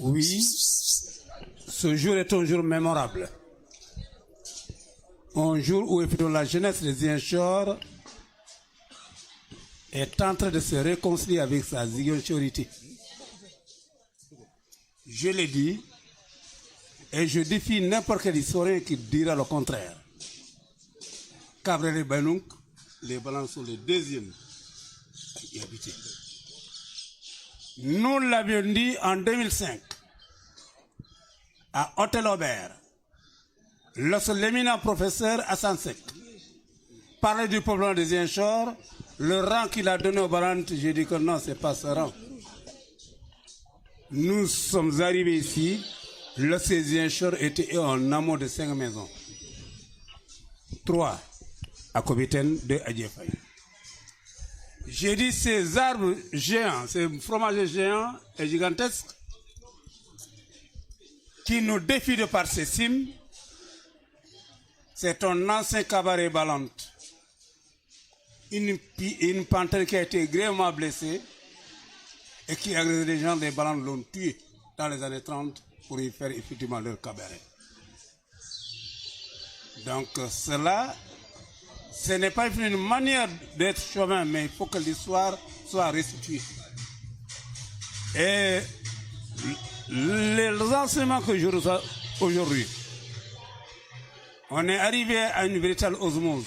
Oui, ce jour est un jour mémorable. Un jour où la jeunesse de Ziguinchor est en train de se réconcilier avec sa ziguinchorité. Je l'ai dit, et je défie n'importe quel historien qui dira le contraire. Cabrel et Banouk, les Blancs sont les deuxièmes à y habiter. Nous l'avions dit en 2005 à Hôtel Aubert, lorsque l'éminent professeur Hassan Sek parlait du problème des Ziguinchor, le rang qu'il a donné aux Balantes, j'ai dit que non, ce n'est pas ce rang. Nous sommes arrivés ici, lorsque les Ziguinchor étaient en amont de 5 maisons. 3 à Kobiten, 2 à Djefay. J'ai dit ces arbres géants, ces fromages géants et gigantesques qui nous défient de par ses cimes, c'est un ancien cabaret Balante. Une panthère qui a été grièvement blessée et qui agressait les gens des Balantes l'ont tué dans les années 30 pour y faire effectivement leur cabaret. Donc cela, ce n'est pas une manière d'être chauvin, mais il faut que l'histoire soit restituée. Et les enseignements que je reçois aujourd'hui, on est arrivé à une véritable osmose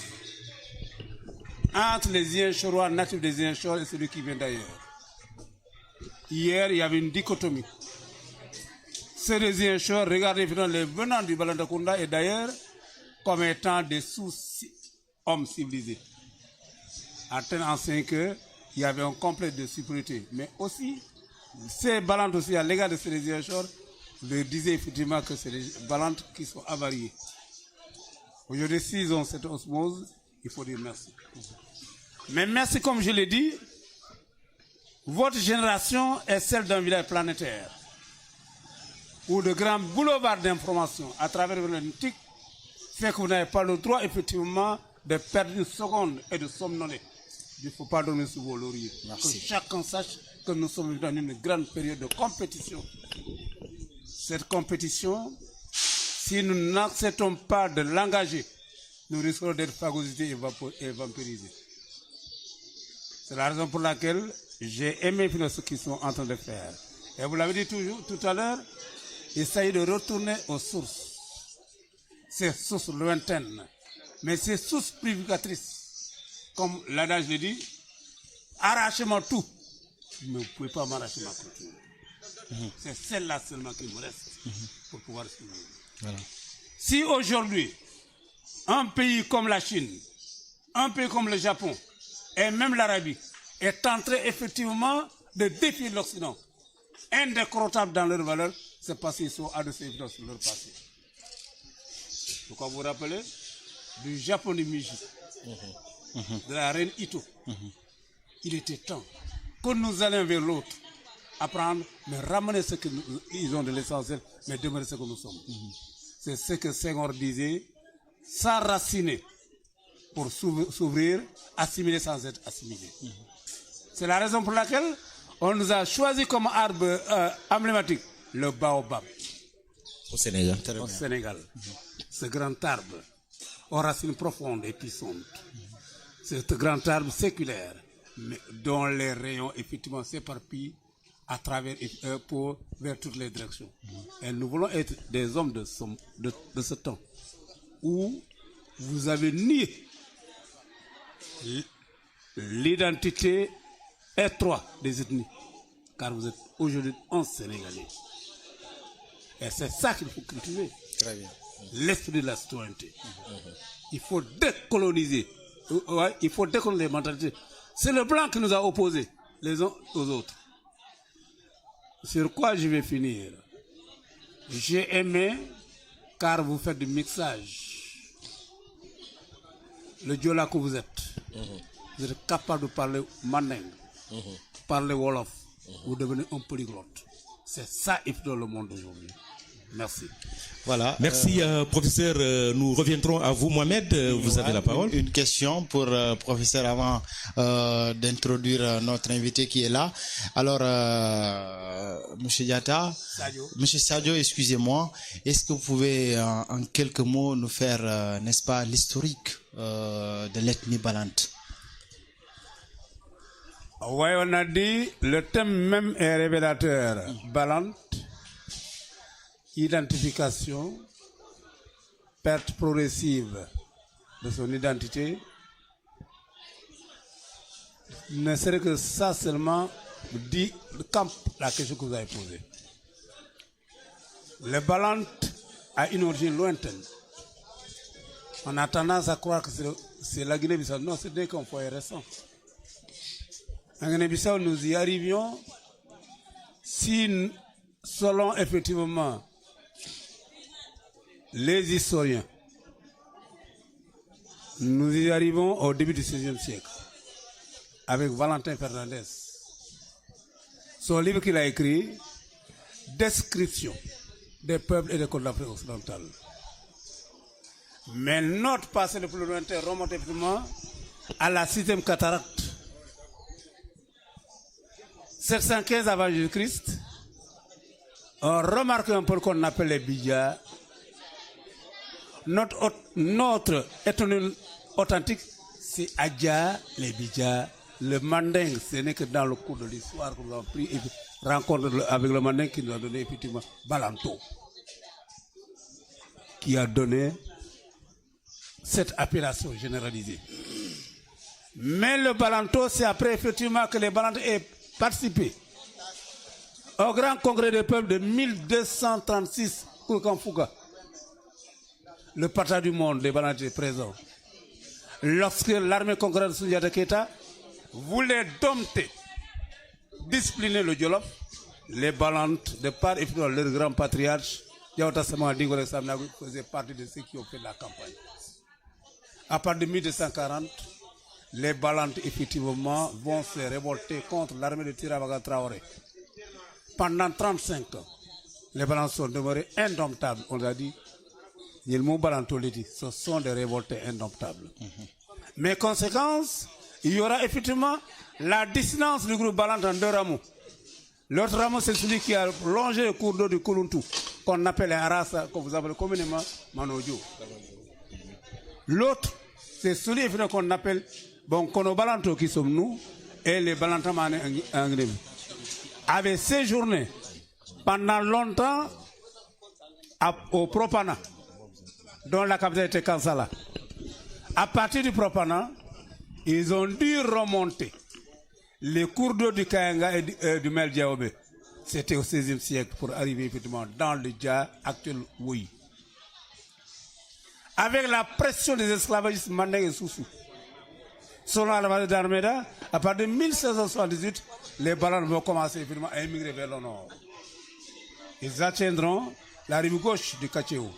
entre les Ziguinchorois natifs des Ziguinchor et celui qui vient d'ailleurs. Hier, il y avait une dichotomie. Ceux des Ziguinchor regardaient les venants du Balantakunda et d'ailleurs comme étant des sous-hommes civilisés. À tel enseigne qu'il y avait un complexe de supériorité. Mais aussi, ces Balantes aussi, à l'égard de ces Ziguinchor, leur disaient effectivement que c'est les Balantes qui sont avariés. Aujourd'hui, s'ils ont cette osmose, il faut dire merci. Mais merci, comme je l'ai dit, votre génération est celle d'un village planétaire où de grands boulevards d'information à travers le TIC fait que vous n'avez pas le droit, effectivement, de perdre une seconde et de somnoler. Il ne faut pas dormir sous vos lauriers. Merci. Que chacun sache que nous sommes dans une grande période de compétition. Cette compétition, si nous n'acceptons pas de l'engager, nous risquons d'être phagocytés et vampirisés. C'est la raison pour laquelle j'ai aimé ce qu'ils sont en train de faire. Et vous l'avez dit tout à l'heure, il s'agit de retourner aux sources. Ces sources lointaines, mais ces sources purificatrices. Comme l'adage le dit, arrachez-moi tout, mais vous ne pouvez pas m'arracher ma culture. C'est celle-là seulement qui me reste pour pouvoir suivre. Voilà. Si aujourd'hui, un pays comme la Chine, un pays comme le Japon, et même l'Arabie, est en train effectivement de défier l'Occident, indécrottable dans leurs valeurs, c'est parce qu'ils sont adossés dans leur passé. Pourquoi vous vous rappelez du Japon de Meiji, de la reine Ito. Il était temps que nous allions vers l'autre, apprendre, mais ramener ce qu'ils ont de l'essentiel, mais demeurer ce que nous sommes. C'est ce que Senghor disait, s'enraciner pour s'ouvrir, assimiler sans être assimilé. C'est la raison pour laquelle on nous a choisi comme arbre emblématique le baobab. Au Sénégal. Au Sénégal. Ce grand arbre aux racines profondes et puissantes. Ce grand arbre séculaire, mais dont les rayons effectivement s'éparpillent à travers vers toutes les directions. Et nous voulons être des hommes de ce temps où vous avez nié l'identité étroite des ethnies, car vous êtes aujourd'hui un Sénégalais. Et c'est ça qu'il faut cultiver. Très bien. L'esprit de la citoyenneté. Il faut décoloniser. Il faut décoloniser les mentalités. C'est le blanc qui nous a opposés les uns aux autres. Sur quoi je vais finir? J'ai aimé, car vous faites du mixage. Le Diola que vous êtes capable de parler mandingue, parler wolof, vous devenez un polyglotte. C'est ça, il faut dans le monde aujourd'hui. Merci. Voilà. Merci, professeur. Nous reviendrons à vous, Mohamed. Vous avez la parole. Une question pour professeur avant d'introduire notre invité qui est là. Alors, Monsieur Diatta, Monsieur Sadio, excusez-moi. Est-ce que vous pouvez en quelques mots nous faire, n'est-ce pas, l'historique de l'ethnie balante? Oui, on a dit, le thème même est révélateur. Balante, identification, perte progressive de son identité. Ne serait que ça seulement dit le camp, la question que vous avez posée. Le Balante a une origine lointaine. On a tendance à croire que c'est la Guinée-Bissau. Non, c'est qu'un foyer récent. En Guinée-Bissau, nous y arrivions si, selon effectivement les historiens, nous y arrivons au début du XVIe siècle avec Valentin Fernandez. Son livre qu'il a écrit, Description des peuples et des côtes d'Afrique occidentale. Mais notre passé le plus lointain remonte effectivement à la 6e cataracte. 715 avant Jésus-Christ, on remarque un peu ce qu'on appelle les Bidja. Notre ethnie authentique, c'est Adja, les Bidja. Le Manding, ce n'est que dans le cours de l'histoire que nous avons pris et rencontre avec le Manding qui nous a donné effectivement Balanto, qui a donné cette appellation généralisée. Mais le Balanto, c'est après effectivement que les Balantes aient participé au grand congrès des peuples de 1236 Kouroukan-Fouga. Le partage du monde des Balantes est présent. Lorsque l'armée congrès de Soundiata Keita voulait dompter, discipliner le Djolof, les Balantes, de part et d'autre, leur grand patriarche, Diawata Sama Dingole Samnagou, faisaient partie de ceux qui ont fait la campagne. À partir de 1240, les Balantes, effectivement, vont se révolter contre l'armée de Tiravaga Traoré. Pendant 35 ans, les Balantes sont demeurés indomptables. On a dit, le mot Balantoliti, ce sont des révoltés indomptables. Mais conséquence, il y aura effectivement la distance du groupe Balante en deux rameaux. L'autre rameau, c'est celui qui a longé le cours d'eau du Kuluntu, qu'on appelle Arasa, que vous appelez communément Manojo. L'autre, c'est celui qu'on appelle Kono Balanto, qui sommes nous, et les Balantamane en Guinée, avaient séjourné pendant longtemps au Propana, dont la capitale était Kansala. À partir du Propana, ils ont dû remonter les cours d'eau du Kayenga et du Mel Diaobé. C'était au XVIe siècle pour arriver effectivement dans le Dja actuel Woui. Avec la pression des esclavagistes Mandeng et Soussou, selon Alvarez d'Armeda, à partir de 1678, les Balantes vont commencer effectivement à émigrer vers le nord. Ils atteindront la rive gauche du Kachéo.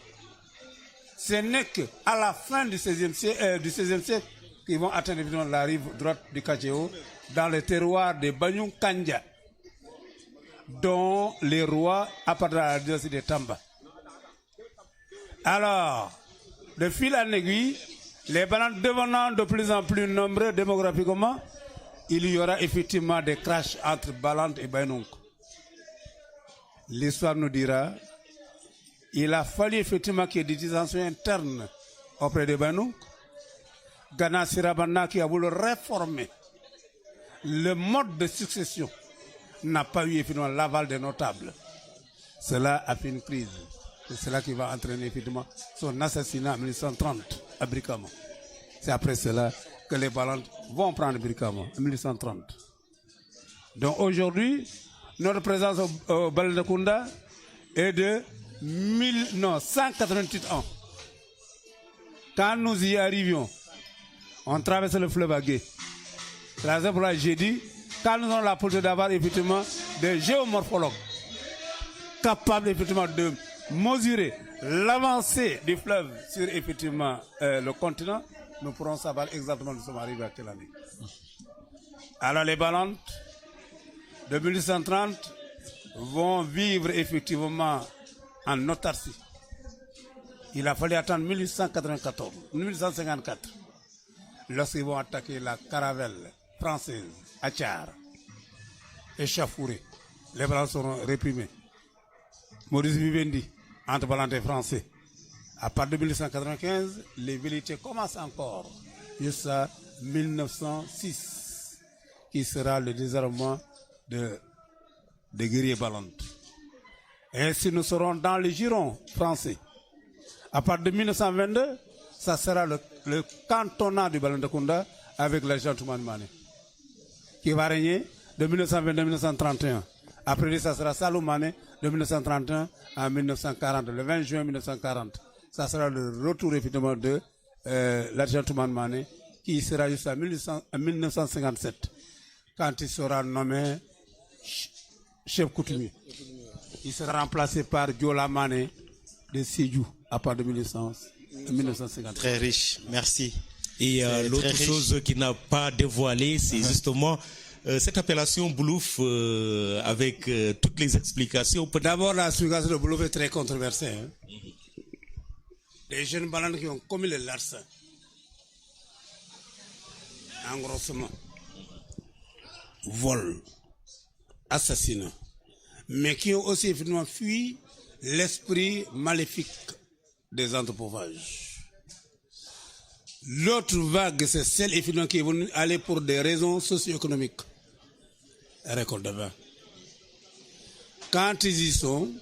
Ce n'est qu'à la fin du XVIe siècle qu'ils vont atteindre effectivement la rive droite du Kachéo, dans le terroir de Banyung Kanja, dont les rois appartiennent à la dynastie des Tamba. Alors, de fil en aiguille, les Balantes devenant de plus en plus nombreux démographiquement, il y aura effectivement des clashs entre Balante et Bainounk. L'histoire nous dira, il a fallu effectivement qu'il y ait des dissensions internes auprès de Bainounk. Gana Sirabana qui a voulu réformer le mode de succession n'a pas eu effectivement l'aval des notables. Cela a fait une crise. C'est cela qui va entraîner effectivement son assassinat en 1930 à Brikama. C'est après cela que les Balantes vont prendre Brikama en 1930. Donc aujourd'hui, notre présence au Balde de Kunda est de 188 ans. Quand nous y arrivions, on traverse le fleuve Agué. C'est la raison pour laquelle j'ai dit, quand nous avons la possibilité d'avoir effectivement des géomorphologues capables effectivement de mesurer l'avancée du fleuve sur effectivement le continent, nous pourrons savoir exactement où nous sommes arrivés à quelle année. Alors les Balantes de 1830 vont vivre effectivement en autarcie. Il a fallu attendre 1854, lorsqu'ils vont attaquer la caravelle française à Tchar, échauffourée. Les Blancs seront réprimés. Maurice Vivendi, entre volontaires français. À partir de 1895, les vérités commencent encore jusqu'à 1906, qui sera le désarmement des guerriers Balante. Et ainsi nous serons dans le giron français. À partir de 1922, ça sera le cantonat du Balantakunda avec l'agent Toumane Mané, qui va régner de 1922 à 1931. Après, ça sera Salou Mané de 1931 à 1940, le 20 juin 1940. Ça sera le retour effectivement de l'agent Toumane Mané, qui sera jusqu'à 1957, quand il sera nommé chef coutumier. Il sera remplacé par Diola Mané de Sédhiou à partir de 1950. Très riche, merci. Et l'autre chose qu'il n'a pas dévoilé, c'est justement cette appellation Boulouf avec toutes les explications. D'abord, l'explication de Boulouf est très controversée. Hein. Les jeunes bananes qui ont commis le larcin, engrossement, vol, assassinat, mais qui ont aussi effectivement fui l'esprit maléfique des anthropophages. L'autre vague, c'est celle effectivement qui est venue aller pour des raisons socio-économiques. Récolte de vin. Quand ils y sont,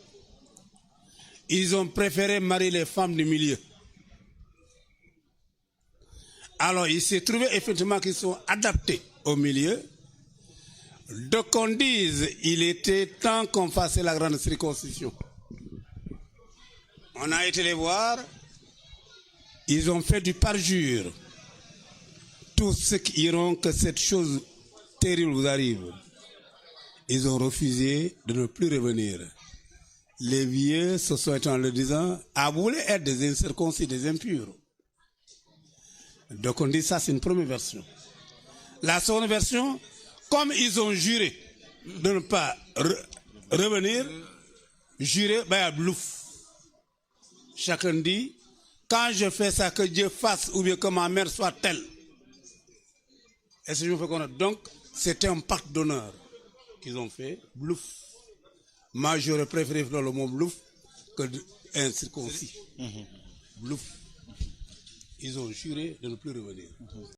ils ont préféré marier les femmes du milieu. Alors, il s'est trouvé effectivement qu'ils sont adaptés au milieu. Donc, on dise, il était temps qu'on fasse la grande circoncision. On a été les voir, ils ont fait du parjure. Tous ceux qui iront que cette chose terrible vous arrive, ils ont refusé de ne plus revenir. Les vieux se sont en le disant, ah, vous voulez être des incirconcis, des impurs. Donc on dit ça, c'est une première version. La seconde version, comme ils ont juré de ne pas revenir, juré, ben, Boulouf. Chacun dit, quand je fais ça, que Dieu fasse, ou bien que ma mère soit telle. Et si je me fais connaître. Donc, c'était un pacte d'honneur qu'ils ont fait, Boulouf. Moi, j'aurais préféré faire le mot Boulouf que un circoncis. Boulouf. Ils ont juré de ne plus revenir.